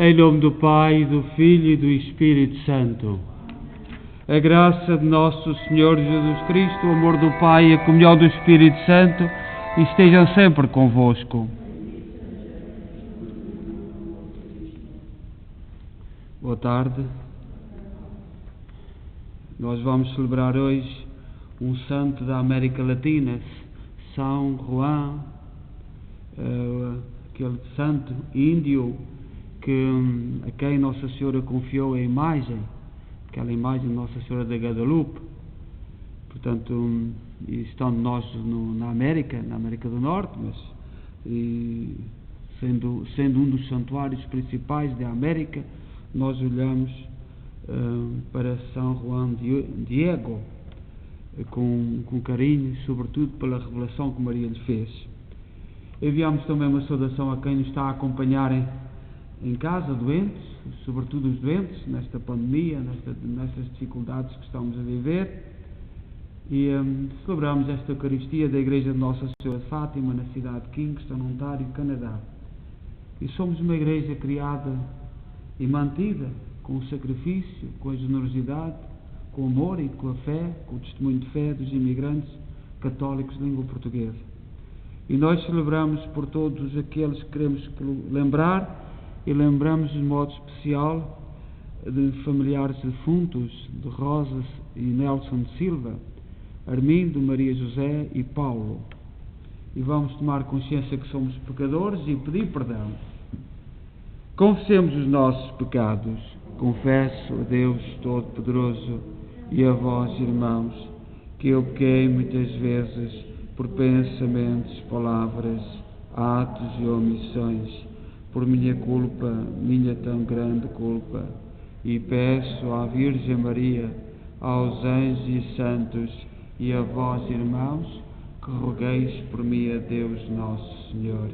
Em nome do Pai, do Filho e do Espírito Santo. A graça de nosso Senhor Jesus Cristo, o amor do Pai e a comunhão do Espírito Santo estejam sempre convosco. Boa tarde. Nós vamos celebrar hoje um santo da América Latina, São Juan, aquele santo índio a quem Nossa Senhora confiou a imagem, aquela imagem de Nossa Senhora da Guadalupe. Portanto, estando nós na América do Norte, mas sendo um dos santuários principais da América, nós olhamos para São Juan Diego com carinho, sobretudo pela revelação que Maria lhe fez. Enviamos também uma saudação a quem nos está a acompanhar em casa, doentes, sobretudo os doentes, nesta pandemia, nestas dificuldades que estamos a viver. E celebramos esta Eucaristia da Igreja de Nossa Senhora de Fátima, na cidade de Kingston, Ontário, Canadá. E somos uma igreja criada e mantida com o sacrifício, com a generosidade, com o amor e com a fé, com o testemunho de fé dos imigrantes católicos de língua portuguesa. E nós celebramos por todos aqueles que queremos lembrar, e lembramos de modo especial de familiares defuntos, de Rosa e Nelson Silva, Armindo, Maria José e Paulo. E vamos tomar consciência que somos pecadores e pedir perdão. Confessemos os nossos pecados. Confesso a Deus Todo-Poderoso e a vós, irmãos, que eu pequei muitas vezes por pensamentos, palavras, atos e omissões, por minha culpa, minha tão grande culpa, e peço à Virgem Maria, aos anjos e santos e a vós, irmãos, que rogueis por mim a Deus Nosso Senhor.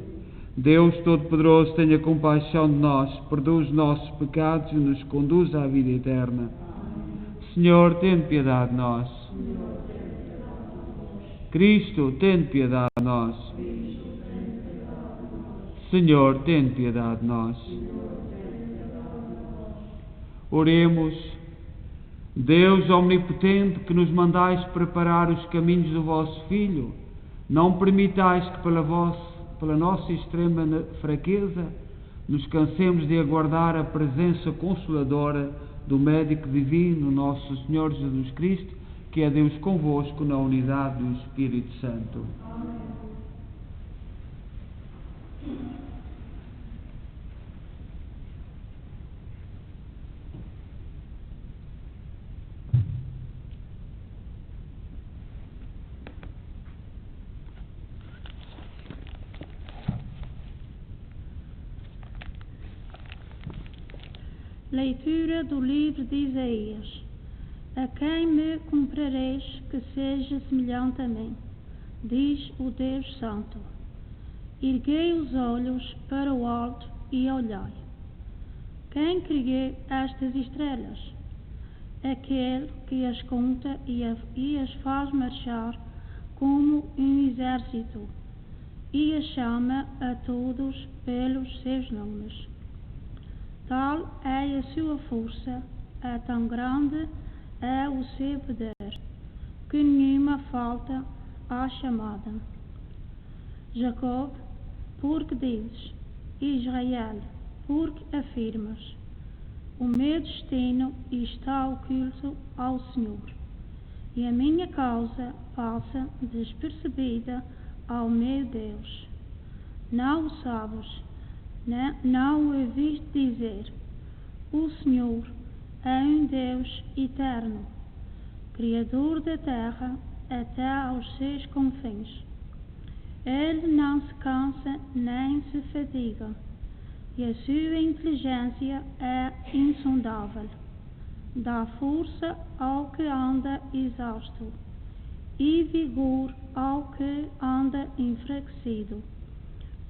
Deus Todo-Poderoso, tenha compaixão de nós, perdoa os nossos pecados e nos conduz à vida eterna. Senhor, tem piedade de nós. Cristo, tem piedade de nós. Senhor, tem piedade de nós. Oremos. Deus omnipotente, que nos mandais preparar os caminhos do vosso Filho, não permitais que pela nossa extrema fraqueza nos cansemos de aguardar a presença consoladora do médico divino, nosso Senhor Jesus Cristo, que é Deus convosco na unidade do Espírito Santo. Leitura do livro de Isaías. A quem me comprareis que seja semelhante a mim? Diz o Deus Santo. Erguei os olhos para o alto e olhai. Quem criou estas estrelas? Aquele que as conta e as faz marchar como um exército, e as chama a todos pelos seus nomes. Tal é a sua força, é tão grande é o seu poder, que nenhuma falta à chamada. Jacob, porque dizes, Israel, porque afirmas, o meu destino está oculto ao Senhor, e a minha causa passa despercebida ao meu Deus. Não o sabes, não o ouviste dizer, o Senhor é um Deus eterno, Criador da terra até aos seus confins. Ele não se cansa nem se fadiga, e a sua inteligência é insondável. Dá força ao que anda exausto, e vigor ao que anda enfraquecido.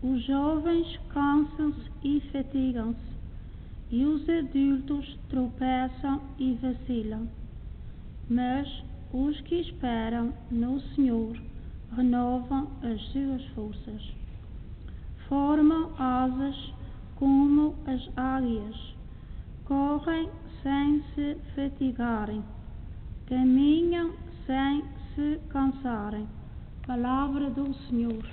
Os jovens cansam-se e fatigam-se, e os adultos tropeçam e vacilam. Mas os que esperam no Senhor renovam as suas forças. Formam asas como as águias, correm sem se fatigarem, caminham sem se cansarem. Palavra do Senhor.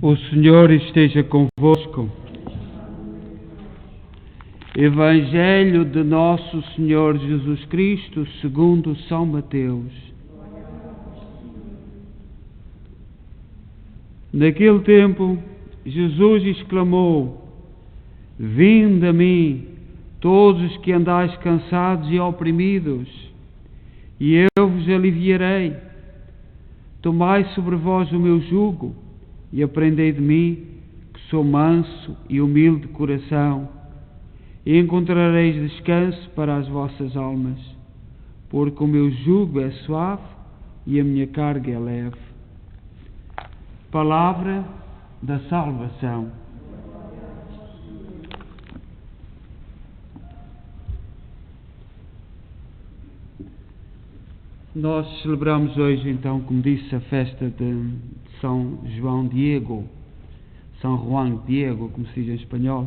O Senhor esteja convosco. Evangelho de Nosso Senhor Jesus Cristo, segundo São Mateus. Naquele tempo, Jesus exclamou: Vinde a mim, todos os que andais cansados e oprimidos, e eu vos aliviarei. Tomai sobre vós o meu jugo e aprendei de mim, que sou manso e humilde de coração, e encontrareis descanso para as vossas almas, porque o meu jugo é suave e a minha carga é leve. Palavra da salvação. Nós celebramos hoje, então, como disse, a festa de São João Diego, São Juan Diego, como se diz em espanhol.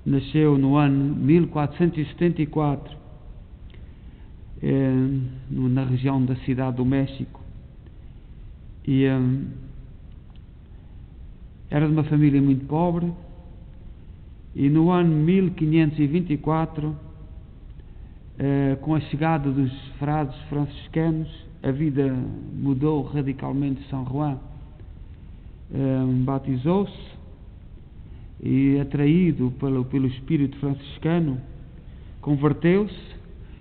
Nasceu no ano 1474, na região da Cidade do México, e era de uma família muito pobre, e no ano 1524, com a chegada dos frades franciscanos, a vida mudou radicalmente de São Juan. Batizou-se e, atraído pelo espírito franciscano, converteu-se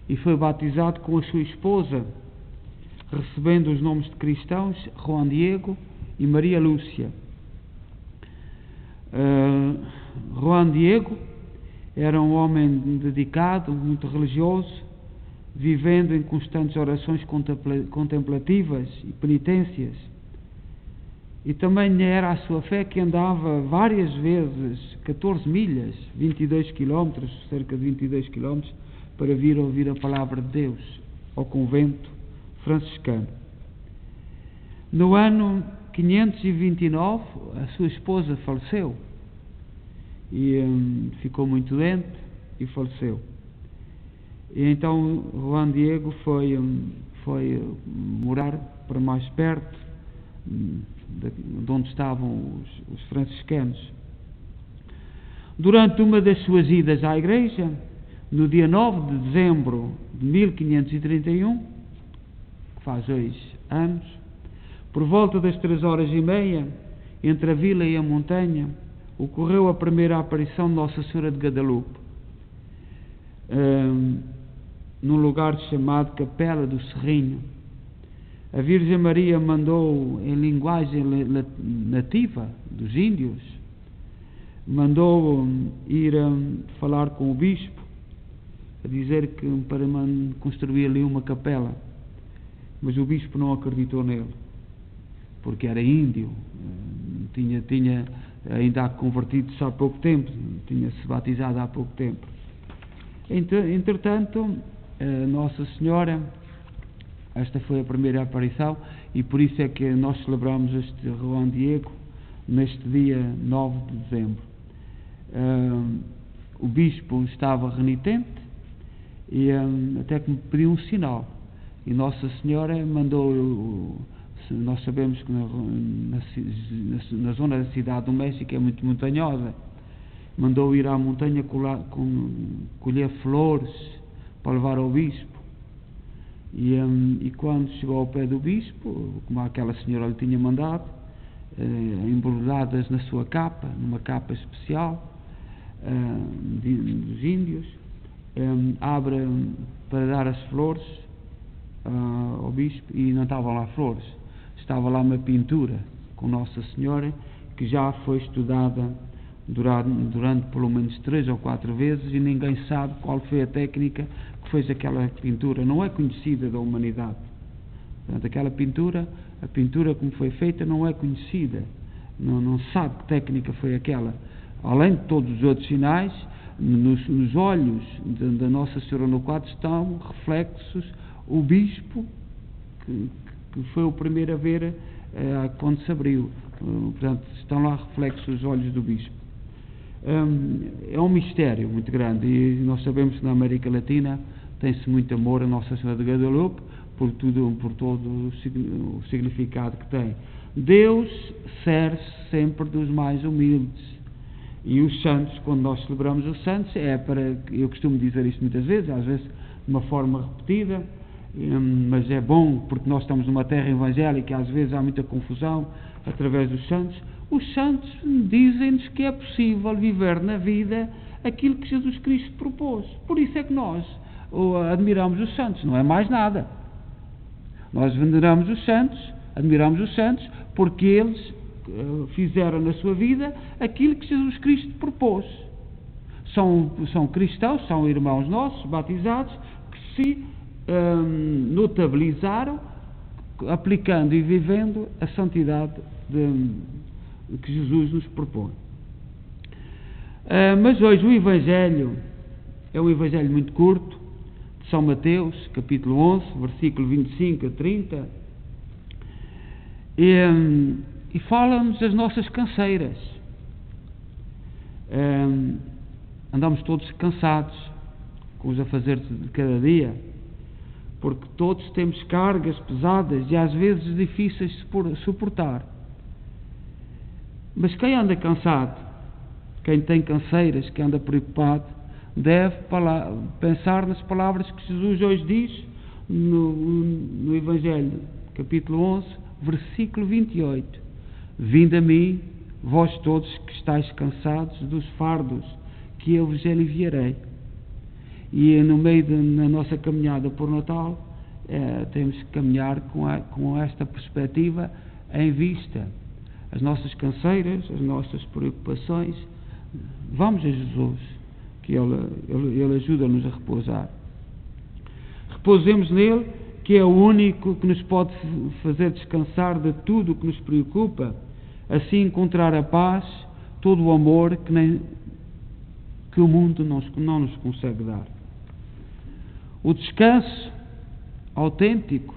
e foi batizado com a sua esposa, recebendo os nomes de cristãos Juan Diego e Maria Lúcia. Juan Diego era um homem dedicado, muito religioso, vivendo em constantes orações contemplativas e penitências. E também era a sua fé que andava várias vezes 14 milhas, 22 quilómetros, cerca de 22 quilómetros, para vir ouvir a palavra de Deus ao convento franciscano. No ano 529, a sua esposa faleceu e ficou muito doente e faleceu. E então Juan Diego foi morar para mais perto de onde estavam os franciscanos. Durante uma das suas idas à igreja, no dia 9 de dezembro de 1531, que faz hoje anos, por volta das 3h30, entre a vila e a montanha, ocorreu a primeira aparição de Nossa Senhora de Guadalupe, num lugar chamado Capela do Serrinho. A Virgem Maria mandou, em linguagem nativa dos índios, mandou ir falar com o bispo, a dizer que para construir ali uma capela, mas o bispo não acreditou nele, porque era índio, tinha ainda convertido-se há pouco tempo, tinha-se batizado há pouco tempo. Entretanto, Nossa Senhora, esta foi a primeira aparição, e por isso é que nós celebramos este Juan Diego neste dia 9 de dezembro. O bispo estava renitente e até que me pediu um sinal, e Nossa Senhora mandou. Nós sabemos que na zona da cidade do México é muito montanhosa, mandou ir à montanha colher flores para levar ao bispo. E quando chegou ao pé do bispo, como aquela senhora lhe tinha mandado, embrulhadas na sua capa, numa capa especial dos índios, abre para dar as flores ao bispo, e não estavam lá flores, estava lá uma pintura com Nossa Senhora que já foi estudada durante pelo menos 3 ou 4 vezes, e ninguém sabe qual foi a técnica que fez aquela pintura. Não é conhecida da humanidade. Portanto, aquela pintura, a pintura como foi feita, não é conhecida. Não sabe que técnica foi aquela. Além de todos os outros sinais, nos olhos da Nossa Senhora no quadro estão reflexos o bispo que foi o primeiro a ver quando se abriu. Portanto, estão lá reflexos os olhos do bispo. É um mistério muito grande, e nós sabemos que na América Latina tem-se muito amor a Nossa Senhora de Guadalupe por todo o significado que tem. Deus serve-se sempre dos mais humildes, e os santos, quando nós celebramos os santos, eu costumo dizer isto muitas vezes, às vezes de uma forma repetida, mas é bom porque nós estamos numa terra evangélica e às vezes há muita confusão através dos santos. Os santos dizem-nos que é possível viver na vida aquilo que Jesus Cristo propôs. Por isso é que nós admiramos os santos, não é mais nada. Nós veneramos os santos, admiramos os santos, porque eles fizeram na sua vida aquilo que Jesus Cristo propôs. São cristãos, são irmãos nossos, batizados, que se notabilizaram aplicando e vivendo a santidade que Jesus nos propõe. Mas hoje o Evangelho é um Evangelho muito curto, de São Mateus, capítulo 11, versículo 25 a 30, e fala-nos das nossas canseiras. Andamos todos cansados com os afazeres de cada dia, porque todos temos cargas pesadas e às vezes difíceis de suportar. Mas quem anda cansado, quem tem canseiras, quem anda preocupado, deve pensar nas palavras que Jesus hoje diz no Evangelho, capítulo 11, versículo 28. Vinde a mim, vós todos que estáis cansados dos fardos, que eu vos aliviarei. E no meio da nossa caminhada por Natal, temos que caminhar com esta perspectiva em vista. As nossas canseiras, as nossas preocupações, vamos a Jesus, que Ele ajuda-nos a repousar. Repousemos nele, que é o único que nos pode fazer descansar de tudo o que nos preocupa, assim encontrar a paz, todo o amor que o mundo não nos consegue dar. O descanso autêntico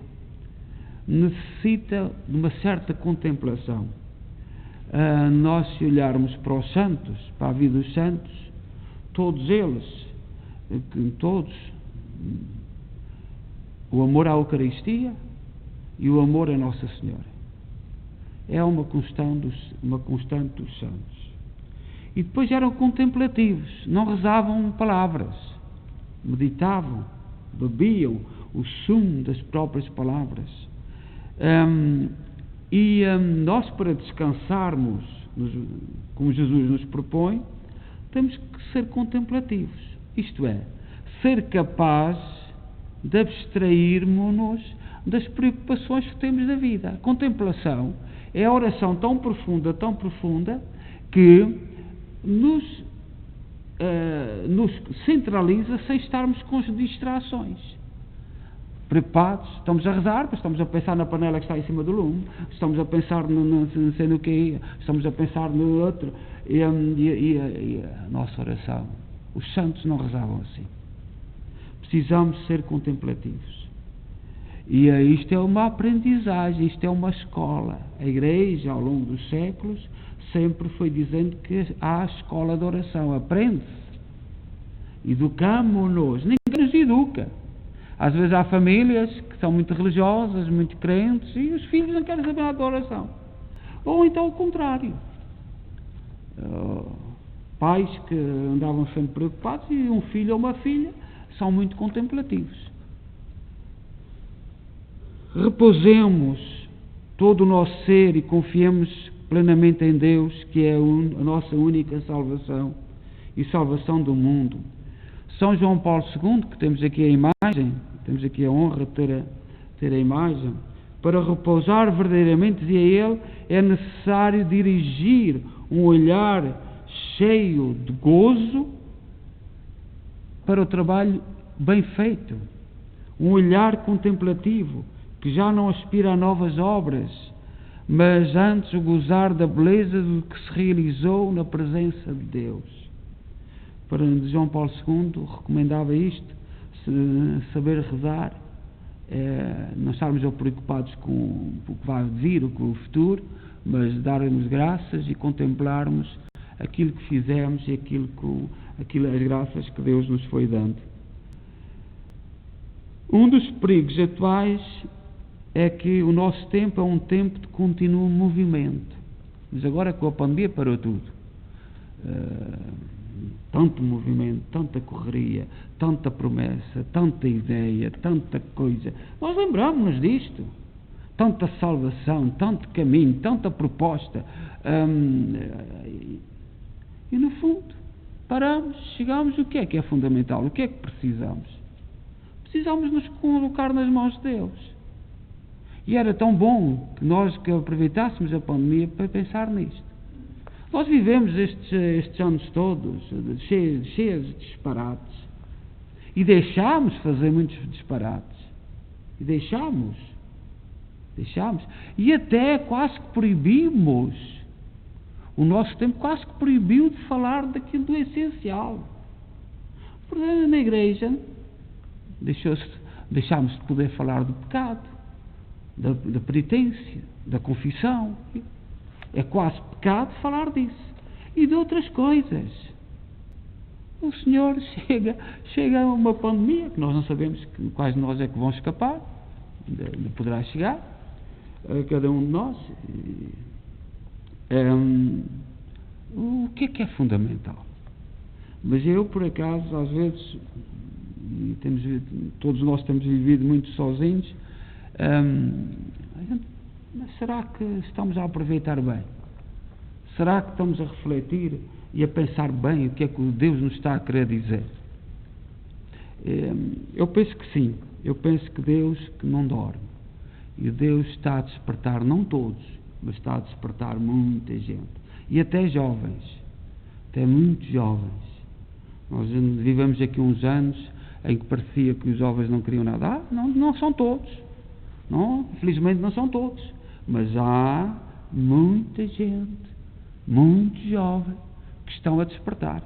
necessita de uma certa contemplação. Nós, se olharmos para os santos, para a vida dos santos, todos eles, o amor à Eucaristia e o amor a Nossa Senhora é uma constante dos santos. E depois eram contemplativos, não rezavam palavras, meditavam, bebiam o sumo das próprias palavras. Nós, para descansarmos, como Jesus nos propõe, temos que ser contemplativos, isto é, ser capaz de abstrairmos-nos das preocupações que temos da vida. A contemplação é a oração tão profunda, que nos centraliza sem estarmos com distrações. Preocupados, estamos a rezar, mas estamos a pensar na panela que está em cima do lume, estamos a pensar não sei no que, estamos a pensar no outro, e a nossa oração. Os santos não rezavam assim. Precisamos ser contemplativos. E isto é uma aprendizagem, isto é uma escola. A Igreja, ao longo dos séculos, sempre foi dizendo que há a escola de oração. Aprende-se. Educamo-nos. Ninguém nos educa. Às vezes há famílias que são muito religiosas, muito crentes, e os filhos não querem saber nada de oração. Ou então o contrário. Pais que andavam sempre preocupados e um filho ou uma filha são muito contemplativos. Repousemos todo o nosso ser e confiemos plenamente em Deus, que é a nossa única salvação e salvação do mundo. São João Paulo II, que temos aqui a imagem, temos aqui a honra de ter a imagem, para repousar verdadeiramente, dizia ele, é necessário dirigir um olhar cheio de gozo para o trabalho bem feito, um olhar contemplativo, que já não aspira a novas obras, mas antes o gozar da beleza do que se realizou na presença de Deus. Para João Paulo II recomendava isto, saber rezar, não estarmos preocupados com o que vai vir, com o futuro, mas darmos graças e contemplarmos aquilo que fizemos e as graças que Deus nos foi dando. Um dos perigos atuais é que o nosso tempo é um tempo de contínuo movimento. Mas agora com a pandemia parou tudo. Tanto movimento, tanta correria, tanta promessa, tanta ideia, tanta coisa. Nós lembramos-nos disto. Tanta salvação, tanto caminho, tanta proposta. E no fundo, paramos, chegamos, o que é fundamental? O que é que precisamos? Precisamos nos colocar nas mãos de Deus. E era tão bom que nós aproveitássemos a pandemia para pensar nisto. Nós vivemos estes anos todos cheios de disparates e deixámos fazer muitos disparates. E deixámos. E até quase que proibimos. O nosso tempo quase que proibiu de falar daquilo do essencial. Porque na igreja deixámos de poder falar do pecado, da penitência, da confissão. É quase pecado falar disso. E de outras coisas. O Senhor chega a uma pandemia, que nós não sabemos quais de nós é que vão escapar, poderá chegar a cada um de nós. O que é fundamental? Mas eu, por acaso, às vezes, todos nós temos vivido muito sozinhos, mas será que estamos a aproveitar bem? Será que estamos a refletir e a pensar bem o que é que Deus nos está a querer dizer? Eu penso que sim. Eu penso que Deus que não dorme. E Deus está a despertar, não todos, mas está a despertar muita gente. E até jovens. Até muitos jovens. Nós vivemos aqui uns anos em que parecia que os jovens não queriam nada. Não são todos. Não, infelizmente não são todos. Mas há muita gente, muito jovem, que estão a despertar.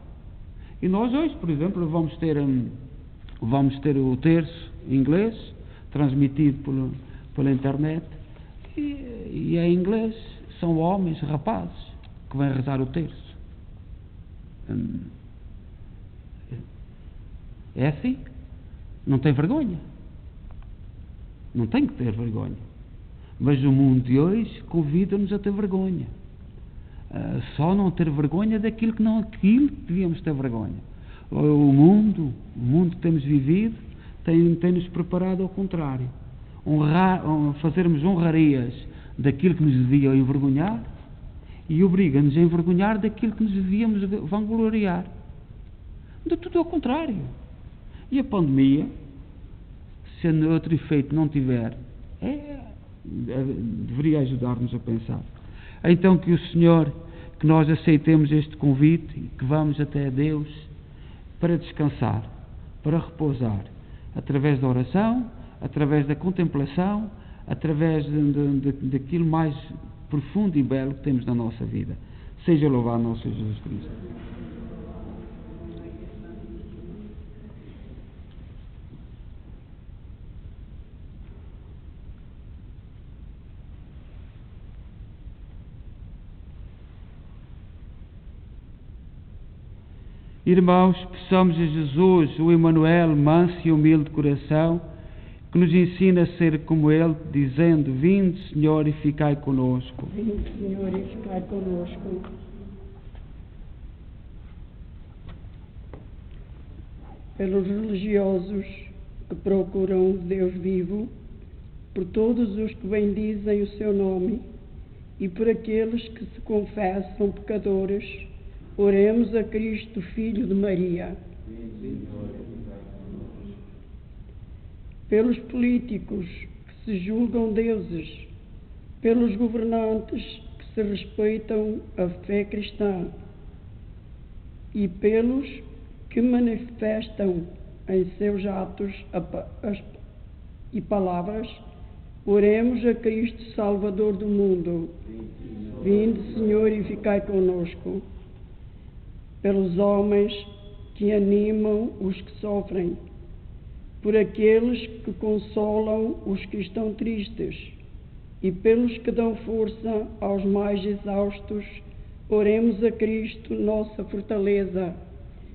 E nós hoje, por exemplo, vamos ter o terço em inglês, transmitido pela internet, e em inglês são homens, rapazes, que vêm rezar o terço. É assim? Não tem vergonha. Não tem que ter vergonha. Mas o mundo de hoje convida-nos a ter vergonha. Só não ter vergonha daquilo aquilo que devíamos ter vergonha. O mundo que temos vivido tem-nos preparado ao contrário. Fazermos honrarias daquilo que nos devia envergonhar e obriga-nos a envergonhar daquilo que nos devíamos vangloriar. De tudo ao contrário. E a pandemia, se outro efeito não tiver, deveria ajudar-nos a pensar. Então que o Senhor, que nós aceitemos este convite e que vamos até Deus para descansar, para repousar, através da oração, através da contemplação, através daquilo mais profundo e belo que temos na nossa vida. Seja louvado nosso Senhor Jesus Cristo. Irmãos, peçamos a Jesus, o Emmanuel, manso e humilde de coração, que nos ensina a ser como Ele, dizendo: vinde, Senhor, e ficai conosco. Vinde, Senhor, e ficai conosco. Pelos religiosos que procuram o Deus vivo, por todos os que bendizem o seu nome e por aqueles que se confessam pecadores, oremos a Cristo, Filho de Maria. Pelos políticos que se julgam deuses, pelos governantes que se respeitam a fé cristã e pelos que manifestam em seus atos e palavras, oremos a Cristo, Salvador do mundo. Vinde, Senhor, e ficai conosco. Pelos homens que animam os que sofrem, por aqueles que consolam os que estão tristes e pelos que dão força aos mais exaustos, oremos a Cristo, nossa fortaleza.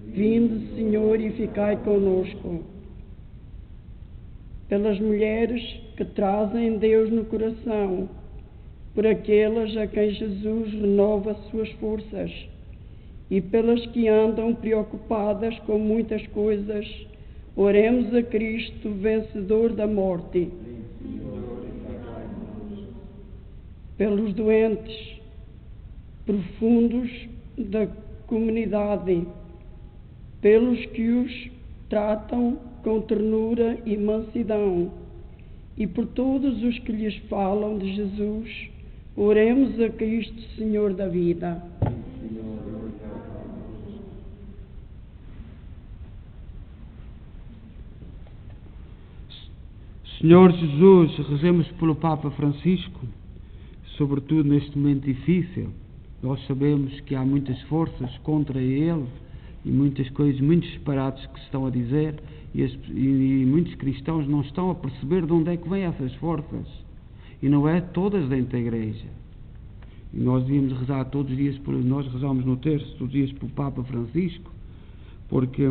Vinde, Senhor, e ficai conosco. Pelas mulheres que trazem Deus no coração, por aquelas a quem Jesus renova suas forças, e pelas que andam preocupadas com muitas coisas, oremos a Cristo, vencedor da morte. Pelos doentes profundos da comunidade, pelos que os tratam com ternura e mansidão, e por todos os que lhes falam de Jesus, oremos a Cristo, Senhor da vida. Senhor Jesus, rezemos pelo Papa Francisco, sobretudo neste momento difícil. Nós sabemos que há muitas forças contra ele e muitas coisas, muitos disparates que se estão a dizer, e muitos cristãos não estão a perceber de onde é que vêm essas forças, e não é todas dentro da Igreja. E nós devíamos rezar todos os dias, nós rezamos no terço todos os dias pelo Papa Francisco, porque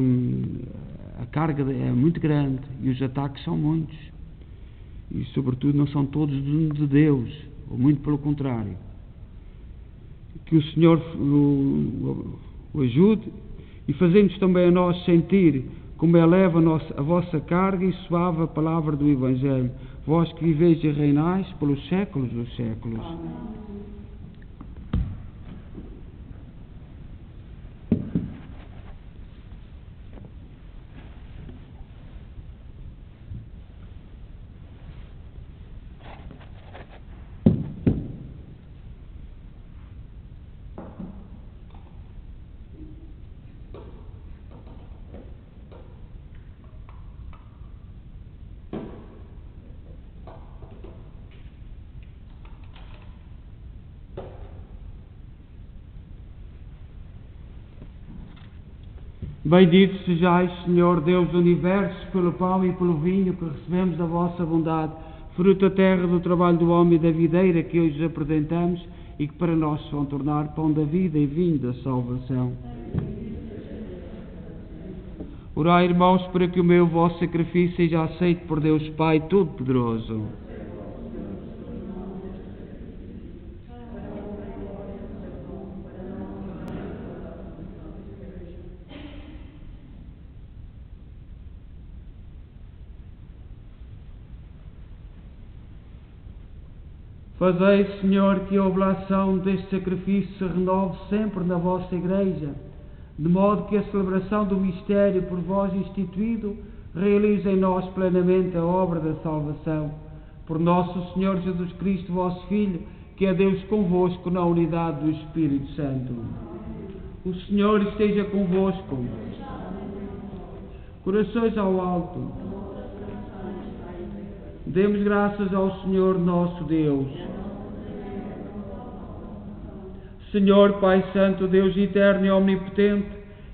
a carga é muito grande e os ataques são muitos, e sobretudo não são todos de Deus, ou muito pelo contrário. Que o Senhor o ajude e fazemos também a nós sentir como eleva a vossa carga e suave a palavra do Evangelho, vós que viveis e reinais pelos séculos dos séculos. Amém. Bendito sejais, Senhor Deus do Universo, pelo pão e pelo vinho que recebemos da vossa bondade. fruto da terra do trabalho do homem e da videira que hoje apresentamos e que para nós se vão tornar pão da vida e vinho da salvação. Orai, irmãos, para que o meu vosso sacrifício seja aceito por Deus Pai Todo-Poderoso. Fazei, Senhor, que a oblação deste sacrifício se renove sempre na vossa Igreja, de modo que a celebração do mistério por vós instituído realize em nós plenamente a obra da salvação. Por nosso Senhor Jesus Cristo, vosso Filho, que é Deus convosco na unidade do Espírito Santo. O Senhor esteja convosco. Corações ao alto. Demos graças ao Senhor nosso Deus. Senhor, Pai Santo, Deus eterno e omnipotente,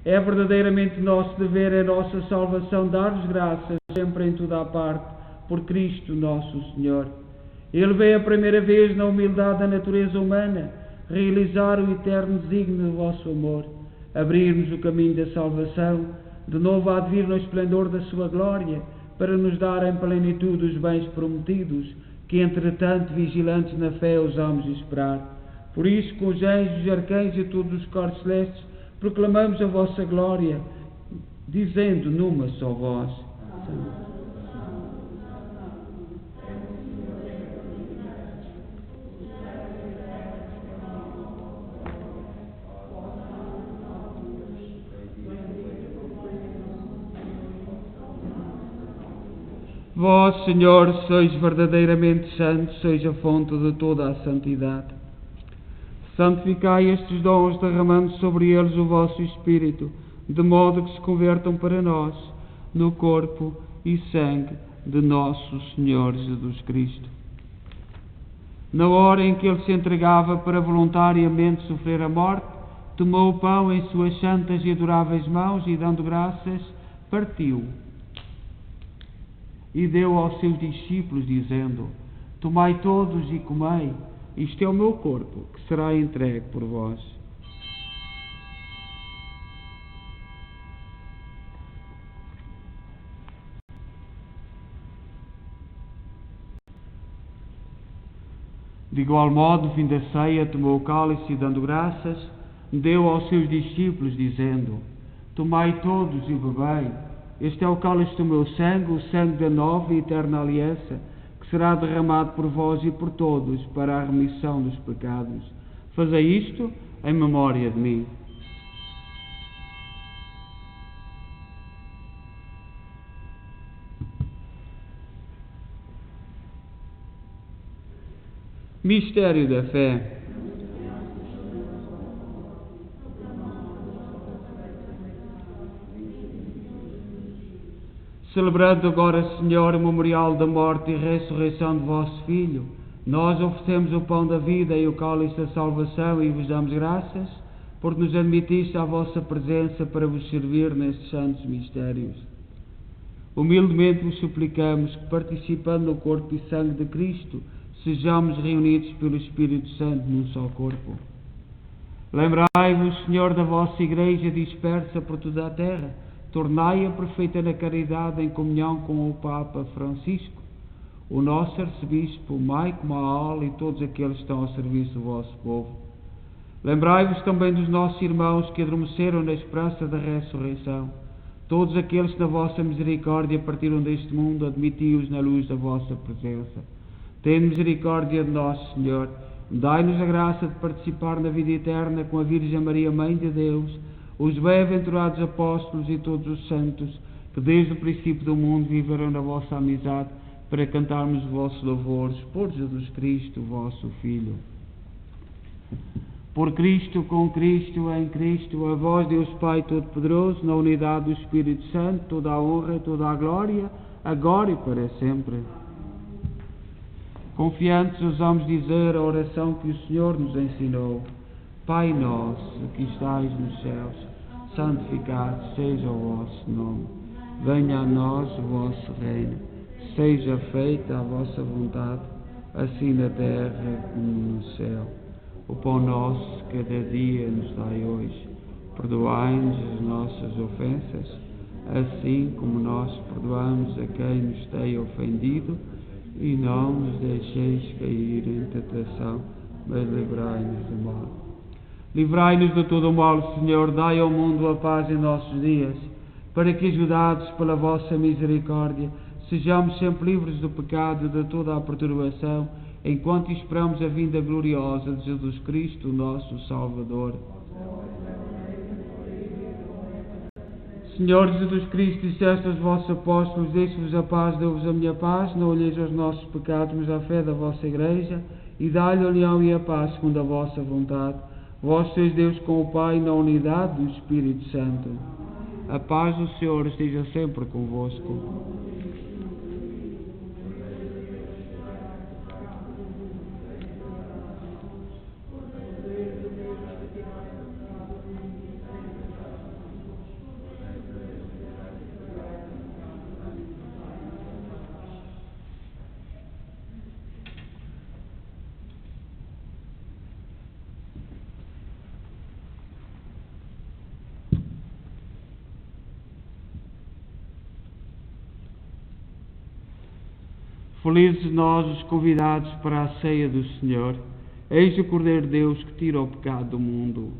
é verdadeiramente nosso dever, é nossa salvação dar-vos graças sempre em toda a parte, por Cristo nosso Senhor. Ele veio a primeira vez na humildade da natureza humana, realizar o eterno desígnio do vosso amor, abrir-nos o caminho da salvação, de novo há de vir no esplendor da sua glória, para nos dar em plenitude os bens prometidos, que entretanto, vigilantes na fé, ousamos esperar. Por isso, com os anjos, os arcanjos e todos os corpos celestes, proclamamos a vossa glória, dizendo numa só voz: Vós, Senhor, sois verdadeiramente santos, sois a fonte de toda a santidade. Santificai estes dons, derramando sobre eles o vosso Espírito, de modo que se convertam para nós no corpo e sangue de nosso Senhor Jesus Cristo. Na hora em que ele se entregava para voluntariamente sofrer a morte, tomou o pão em suas santas e adoráveis mãos e, dando graças, partiu. E deu aos seus discípulos, dizendo: Tomai todos e comei, isto é o meu corpo, que será entregue por vós. De igual modo, no fim da ceia, tomou o cálice e, dando graças, deu aos seus discípulos, dizendo: Tomai todos e bebei, este é o cálice do meu sangue, o sangue da nova e eterna aliança, que será derramado por vós e por todos para a remissão dos pecados. Fazei isto em memória de mim. Mistério da fé. Celebrando agora, Senhor, o memorial da morte e ressurreição de vosso Filho, nós oferecemos o pão da vida e o cálice da salvação e vos damos graças, porque nos admitiste à vossa presença para vos servir nestes santos mistérios. Humildemente vos suplicamos que, participando no corpo e sangue de Cristo, sejamos reunidos pelo Espírito Santo num só corpo. Lembrai-vos, Senhor, da vossa Igreja dispersa por toda a terra. Tornai-a perfeita na caridade em comunhão com o Papa Francisco, o nosso arcebispo, Maico Maal e todos aqueles que estão ao serviço do vosso povo. Lembrai-vos também dos nossos irmãos que adormeceram na esperança da ressurreição. Todos aqueles que na vossa misericórdia partiram deste mundo, admiti-os na luz da vossa presença. Tende misericórdia de nós, Senhor. Dai-nos a graça de participar na vida eterna com a Virgem Maria, Mãe de Deus, os bem-aventurados apóstolos e todos os santos, que desde o princípio do mundo viveram na vossa amizade, para cantarmos os vossos louvores, por Jesus Cristo, vosso Filho. Por Cristo, com Cristo, em Cristo, a vós, Deus Pai Todo-Poderoso, na unidade do Espírito Santo, toda a honra e toda a glória, agora e para sempre. Confiantes, ousamos dizer a oração que o Senhor nos ensinou. Pai nosso, que estais nos céus, santificado seja o vosso nome. Venha a nós o vosso reino. seja feita a vossa vontade, assim na terra como no céu. O pão nosso de cada dia nos dai hoje. Perdoai-nos as nossas ofensas, assim como nós perdoamos a quem nos tem ofendido, e não nos deixeis cair em tentação, mas livrai-nos do mal. Livrai-nos de todo o mal, Senhor, dai ao mundo a paz em nossos dias, para que, ajudados pela vossa misericórdia, sejamos sempre livres do pecado e de toda a perturbação, enquanto esperamos a vinda gloriosa de Jesus Cristo, nosso Salvador. Senhor Jesus Cristo, disseste aos vossos apóstolos: deixo-vos a paz, dou-vos a minha paz, não olheis aos nossos pecados, mas à fé da vossa Igreja, e dai-lhe a união e a paz segundo a vossa vontade. Vós sois Deus com o Pai, na unidade do Espírito Santo. A paz do Senhor esteja sempre convosco. Felizes nós, os convidados para a ceia do Senhor. Eis o Cordeiro de Deus que tira o pecado do mundo.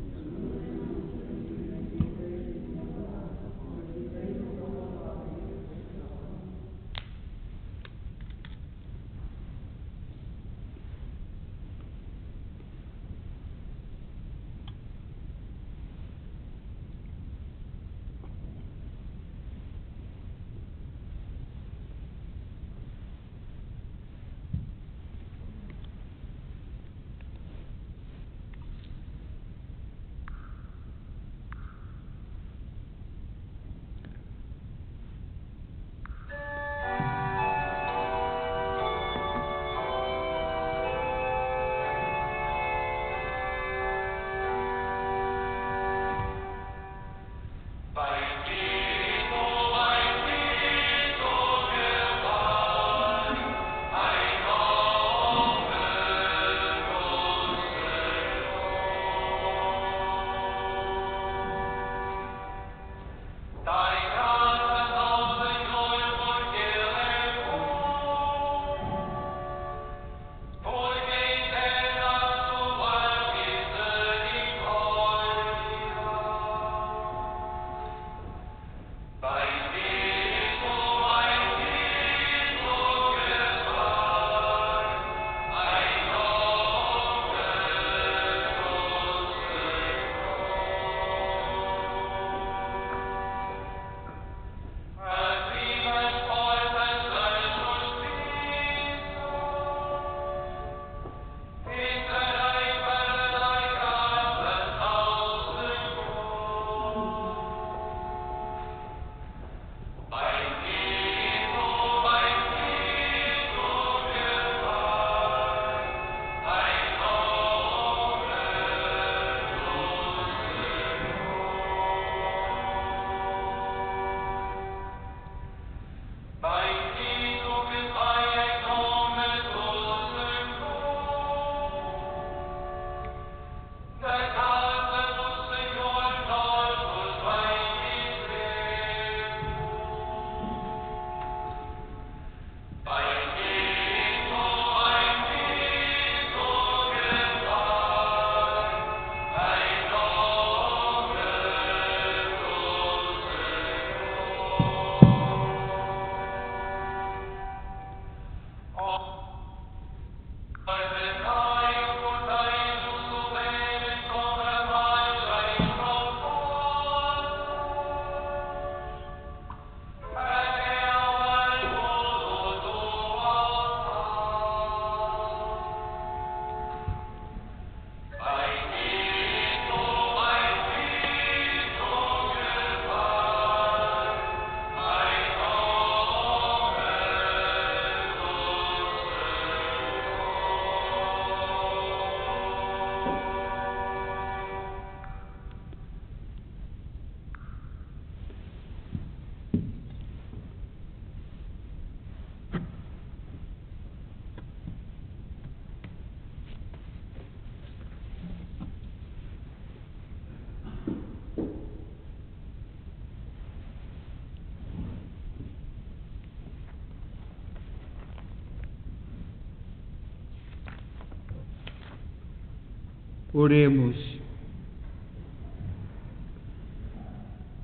Oremos.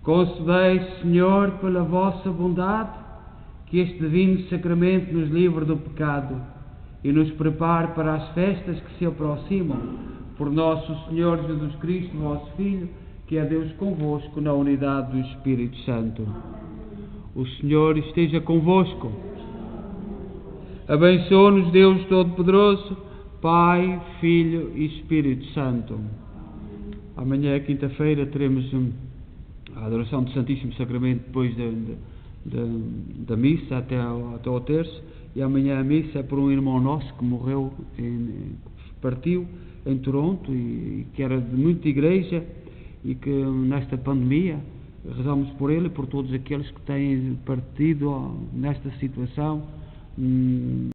Concedei, Senhor, pela vossa bondade, que este divino sacramento nos livre do pecado e nos prepare para as festas que se aproximam. Por nosso Senhor Jesus Cristo, vosso Filho, que é Deus convosco na unidade do Espírito Santo. O Senhor esteja convosco. Abençoe-nos Deus Todo-Poderoso, Pai, Filho e Espírito Santo. Amanhã, quinta-feira, teremos a adoração do Santíssimo Sacramento depois da missa até ao terço, e amanhã a missa é por um irmão nosso que morreu, partiu em Toronto, e que era de muita igreja, e que nesta pandemia rezamos por ele e por todos aqueles que têm partido nesta situação em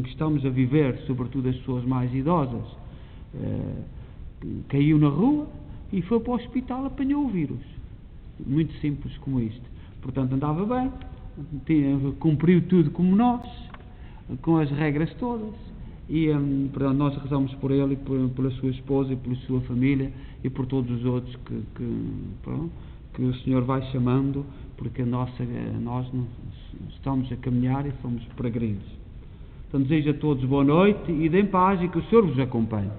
que estamos a viver, sobretudo as pessoas mais idosas. Caiu na rua e foi para o hospital, apanhou o vírus. Muito simples como isto. Portanto, andava bem, cumpriu tudo como nós, com as regras todas. E portanto, nós rezamos por ele, e pela sua esposa, e pela sua família, e por todos os outros que o Senhor vai chamando, porque nós não estamos a caminhar e somos peregrinos. Então desejo a todos boa noite e deem paz, e que o Senhor vos acompanhe.